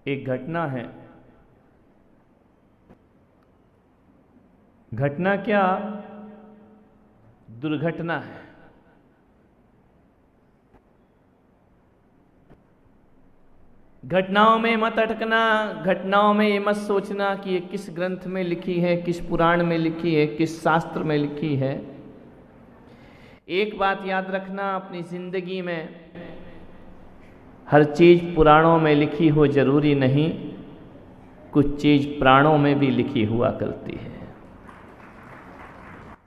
एक घटना है। घटना क्या, दुर्घटना है। घटनाओं में मत अटकना, घटनाओं में ये मत सोचना कि ये किस ग्रंथ में लिखी है, किस पुराण में लिखी है, किस शास्त्र में लिखी है। एक बात याद रखना, अपनी जिंदगी में हर चीज पुराणों में लिखी हो जरूरी नहीं, कुछ चीज प्राणों में भी लिखी हुआ करती है।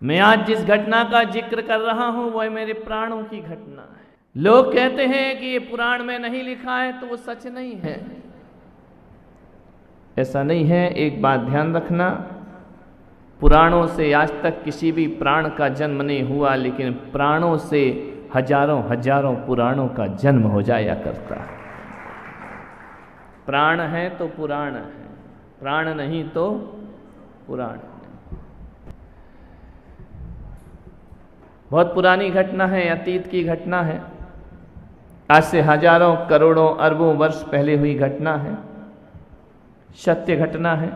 मैं आज जिस घटना का जिक्र कर रहा हूं वह मेरे प्राणों की घटना है। लोग कहते हैं कि ये पुराण में नहीं लिखा है तो वो सच नहीं है, ऐसा नहीं है। एक बात ध्यान रखना, पुराणों से आज तक किसी भी प्राण का जन्म नहीं हुआ, लेकिन प्राणों से हजारों हजारों पुराणों का जन्म हो जाया करता है। प्राण है तो पुराण है, प्राण नहीं तो पुराण नहीं। बहुत पुरानी घटना है, अतीत की घटना है, आज से हजारों करोड़ों अरबों वर्ष पहले हुई घटना है, सत्य घटना है।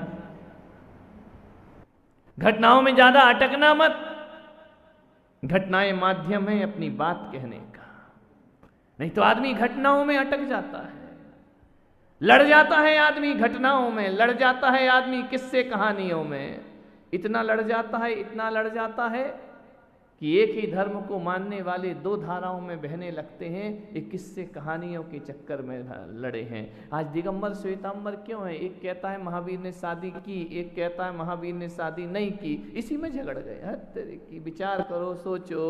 घटनाओं में ज्यादा अटकना मत। घटनाएं माध्यम है अपनी बात कहने का, नहीं तो आदमी घटनाओं में अटक जाता है, लड़ जाता है आदमी घटनाओं में, लड़ जाता है आदमी किस्से कहानियों में। इतना लड़ जाता है, इतना लड़ जाता है कि एक ही धर्म को मानने वाले दो धाराओं में बहने लगते हैं। एक किस्से कहानियों के चक्कर में लड़े हैं। आज दिगंबर श्वेतांबर क्यों है? एक कहता है महावीर ने शादी की, एक कहता है महावीर ने शादी नहीं की, इसी में झगड़ गए। हर तरह की विचार करो, सोचो,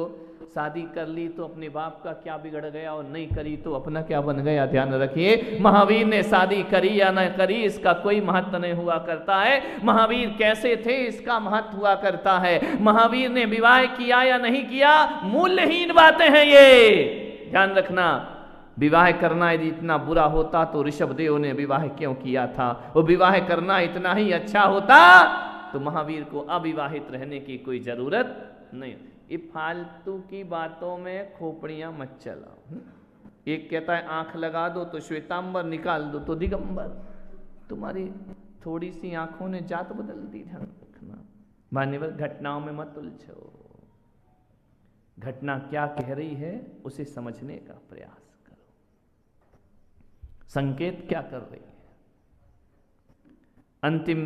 शादी कर ली तो अपने बाप का क्या बिगड़ गया, और नहीं करी तो अपना क्या बन गया। ध्यान रखिए, महावीर ने शादी करी या न करी इसका कोई महत्व नहीं हुआ करता है। महावीर कैसे थे इसका महत्व हुआ करता है। महावीर ने विवाह किया या नहीं किया, मूल्यहीन बातें हैं ये, ध्यान रखना। विवाह करना यदि इतना बुरा होता तो ऋषभदेव ने विवाह क्यों किया था? वो विवाह करना इतना ही अच्छा होता तो महावीर को अविवाहित रहने की कोई जरूरत नहीं। ये फालतू की बातों में खोपड़ियां मत चलाओ। एक कहता है आंख लगा दो तो श्वेतांबर, निकाल दो तो दिगंबर। तुम्हारी थोड़ी सी आंखों ने जात बदल दी। ध्यान रखना, मान्यवर, घटनाओं में मत उलझो। घटना क्या कह रही है उसे समझने का प्रयास करो। संकेत क्या कर रही है? अंतिम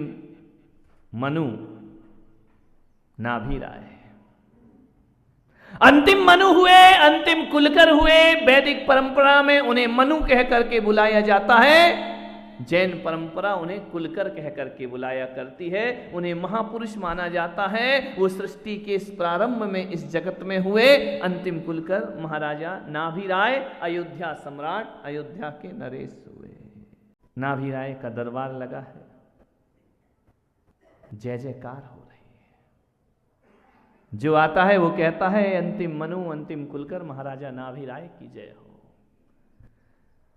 मनु नाभि राय, अंतिम मनु हुए, अंतिम कुलकर हुए। वैदिक परंपरा में उन्हें मनु कह करके बुलाया जाता है, जैन परंपरा उन्हें कुलकर कह करके बुलाया करती है। उन्हें महापुरुष माना जाता है। वो सृष्टि के इस प्रारंभ में इस जगत में हुए अंतिम कुलकर महाराजा नाभि राय, अयोध्या सम्राट, अयोध्या के नरेश हुए। नाभि राय का दरबार लगा है, जय जयकार हो रही है। जो आता है वो कहता है अंतिम मनु, अंतिम कुलकर महाराजा नाभि राय की जय हो।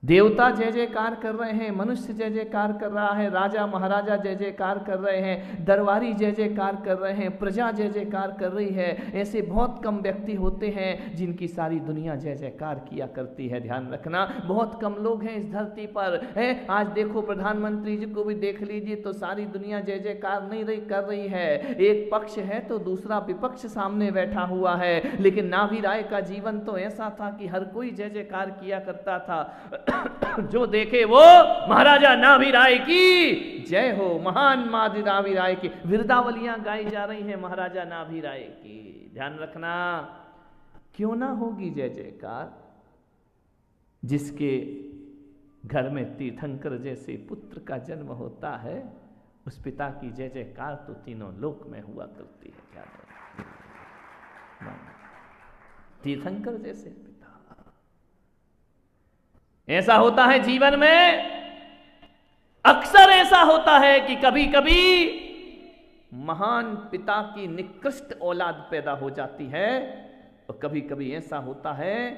देवता जय जयकार कर रहे हैं, मनुष्य जय जयकार कर रहा है, राजा महाराजा जय जयकार कर रहे हैं, दरबारी जय जयकार कर रहे हैं, प्रजा जय जयकार कर रही है। ऐसे बहुत कम व्यक्ति होते हैं जिनकी सारी दुनिया जय जयकार किया करती है। ध्यान रखना, बहुत कम लोग हैं इस धरती पर है। आज देखो प्रधानमंत्री जी को भी देख लीजिए तो सारी दुनिया जय जयकार नहीं रही कर रही है। एक पक्ष है तो दूसरा विपक्ष सामने बैठा हुआ है। लेकिन नाभि राय का जीवन तो ऐसा था कि हर कोई जय जयकार किया करता था। जो देखे वो महाराजा नाभि राय की जय हो, महान मादी नाभि राय की विरदावलियां गाई जा रही हैं महाराजा नाभि राय की। ध्यान रखना, क्यों ना होगी जय जयकार। जिसके घर में तीर्थंकर जैसे पुत्र का जन्म होता है उस पिता की जय जयकार तो तीनों लोक में हुआ करती है। क्या तीर्थंकर जैसे पिता। ऐसा होता है जीवन में, अक्सर ऐसा होता है कि कभी कभी महान पिता की निकृष्ट औलाद पैदा हो जाती है, और कभी कभी ऐसा होता है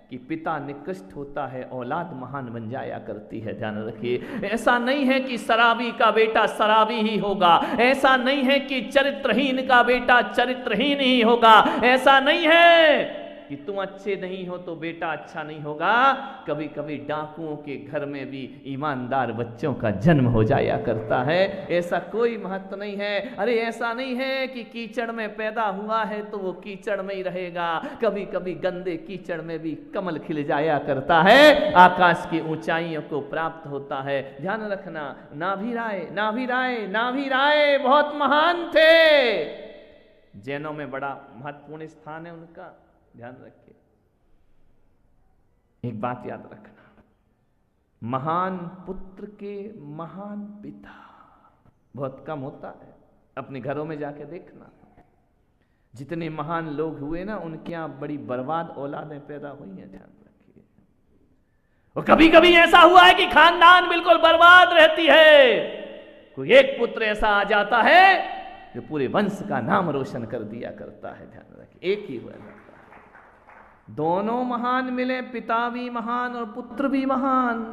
कि पिता निकृष्ट होता है, औलाद महान बन जाया करती है। ध्यान रखिए, ऐसा नहीं है कि शराबी का बेटा शराबी ही होगा, ऐसा नहीं है कि चरित्रहीन का बेटा चरित्रहीन ही होगा, ऐसा नहीं है कि तुम अच्छे नहीं हो तो बेटा अच्छा नहीं होगा। कभी कभी डाकुओं के घर में भी ईमानदार बच्चों का जन्म हो जाया करता है, ऐसा कोई महत्व नहीं है। अरे ऐसा नहीं है कि कीचड़ में पैदा हुआ है तो वो कीचड़ में ही रहेगा, कभी कभी गंदे कीचड़ में भी कमल खिल जाया करता है, आकाश की ऊंचाइयों को प्राप्त होता है। ध्यान रखना, नाभि राय बहुत महान थे, जैनों में बड़ा महत्वपूर्ण स्थान है उनका, ध्यान रखिए। एक बात याद रखना, महान पुत्र के महान पिता बहुत कम होता है। अपने घरों में जाके देखना, जितने महान लोग हुए ना उनके यहां बड़ी बर्बाद औलादें पैदा हुई हैं, ध्यान रखिए। और कभी कभी ऐसा हुआ है कि खानदान बिल्कुल बर्बाद रहती है, कोई एक पुत्र ऐसा आ जाता है जो पूरे वंश का नाम रोशन कर दिया करता है, ध्यान रखिए। एक ही हुआ जाता है, दोनों महान मिले, पिता भी महान और पुत्र भी महान,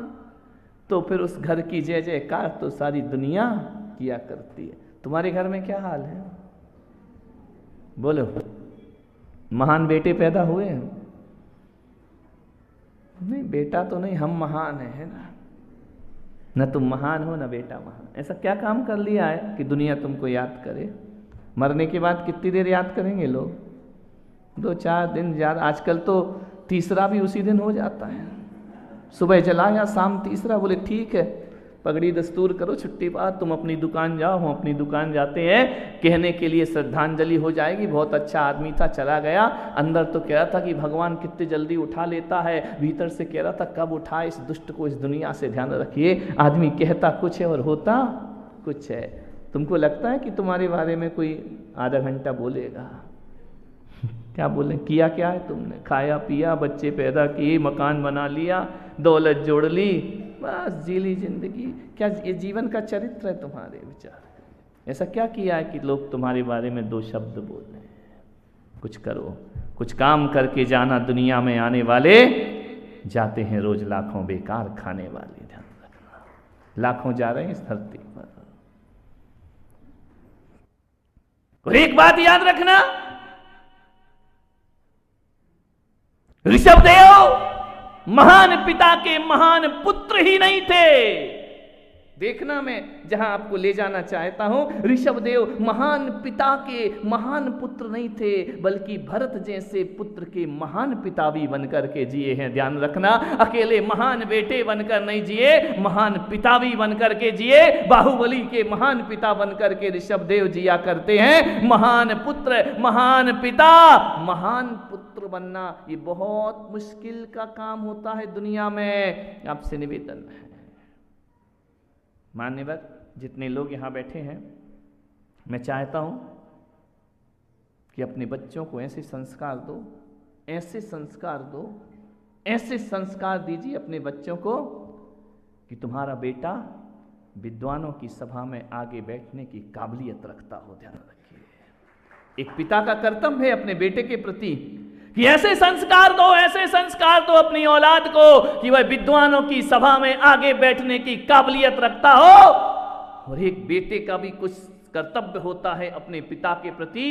तो फिर उस घर की जय जयकार तो सारी दुनिया किया करती है। तुम्हारे घर में क्या हाल है? बोलो, महान बेटे पैदा हुए हैं? नहीं, बेटा तो नहीं, हम महान है ना। न तुम महान हो न बेटा महान। ऐसा क्या काम कर लिया है कि दुनिया तुमको याद करे? मरने के बाद कितनी देर याद करेंगे लोग? 2-4 दिन याद। आजकल तो तीसरा भी उसी दिन हो जाता है, सुबह जला या शाम तीसरा। बोले ठीक है, पगड़ी दस्तूर करो, छुट्टी बाद तुम अपनी दुकान जाओ, हम अपनी दुकान जाते हैं, कहने के लिए श्रद्धांजलि हो जाएगी। बहुत अच्छा आदमी था, चला गया। अंदर तो कह रहा था कि भगवान कितने जल्दी उठा लेता है, भीतर से कह रहा था कब उठाए इस दुष्ट को इस दुनिया से। ध्यान रखिए, आदमी कहता कुछ है और होता कुछ है। तुमको लगता है कि तुम्हारे बारे में कोई आधा घंटा बोलेगा? क्या बोले? किया क्या है तुमने? खाया पिया, बच्चे पैदा किए, मकान बना लिया, दौलत जोड़ ली, बस जी ली जिंदगी। क्या ये जीवन का चरित्र है तुम्हारे? विचार, ऐसा क्या किया है कि लोग तुम्हारे बारे में 2 शब्द बोल रहे हैं? कुछ करो, कुछ काम करके जाना। दुनिया में आने वाले जाते हैं रोज लाखों, बेकार खाने वाले। ध्यान रखना, लाखों जा रहे हैं इस धरती पर। और एक बात याद रखना, ऋषभदेव महान पिता के महान पुत्र ही नहीं थे। देखना, मैं जहां आपको ले जाना चाहता हूं, ऋषभदेव महान पिता के महान पुत्र नहीं थे, बल्कि भरत जैसे पुत्र के महान पिता भी बनकर के जिए हैं। ध्यान रखना, अकेले महान बेटे बनकर नहीं जिए, महान पिता भी बनकर के जिए। बाहुबली के महान पिता बनकर के ऋषभदेव जिया करते हैं। महान पुत्र, महान पिता, महान पुत्र बनना ये बहुत मुश्किल का काम होता है दुनिया में। आपसे निवेदन है, मान्यवर जितने लोग यहाँ बैठे हैं, मैं चाहता हूँ कि अपने बच्चों को ऐसे संस्कार दो, ऐसे संस्कार दो, ऐसे संस्कार दीजिए अपने बच्चों को कि तुम्हारा बेटा विद्वानों की सभा में आगे बैठने की काबिलियत रखता हो। ध्यान रखिए, एक पिता का कर्तव्य है अपने बेटे के प्रति कि ऐसे संस्कार दो, ऐसे संस्कार दो अपनी औलाद को कि वह विद्वानों की सभा में आगे बैठने की काबिलियत रखता हो। और एक बेटे का भी कुछ कर्तव्य होता है अपने पिता के प्रति।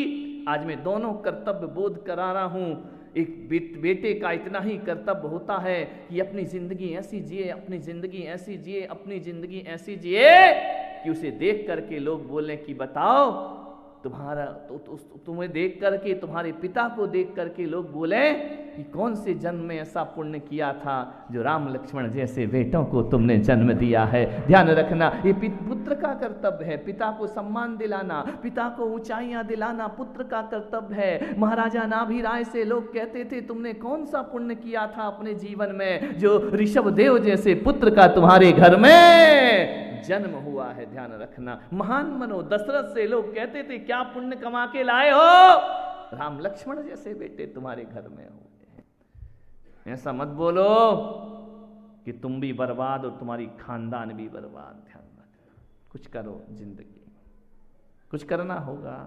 आज मैं दोनों कर्तव्य बोध करा रहा हूं। एक बेटे का इतना ही कर्तव्य होता है कि अपनी जिंदगी ऐसी जिए, अपनी जिंदगी ऐसी जिए, अपनी जिंदगी ऐसी जिए कि उसे देख करके लोग बोलें कि बताओ तुम्हारा तुम्हें देख करके, तुम्हारे पिता को देख करके लोग बोले कि कौन से जन्म में ऐसा पुण्य किया था जो राम लक्ष्मण जैसे बेटों को तुमने जन्म दिया है। ध्यान रखना, ये पुत्र का कर्तव्य है, पिता को सम्मान दिलाना, पिता को ऊंचाइयां दिलाना पुत्र का कर्तव्य है। महाराजा नाभि राय से लोग कहते थे तुमने कौन सा पुण्य किया था अपने जीवन में जो ऋषभदेव जैसे पुत्र का तुम्हारे घर में जन्म हुआ है। ध्यान रखना, महान बनो। दशरथ से लोग कहते थे क्या पुण्य कमा के लाए हो, राम लक्ष्मण जैसे बेटे तुम्हारे घर में हुए। ऐसा मत बोलो कि तुम भी बर्बाद और तुम्हारी खानदान भी बर्बाद। ध्यान रखना, कुछ करो, जिंदगी कुछ करना होगा।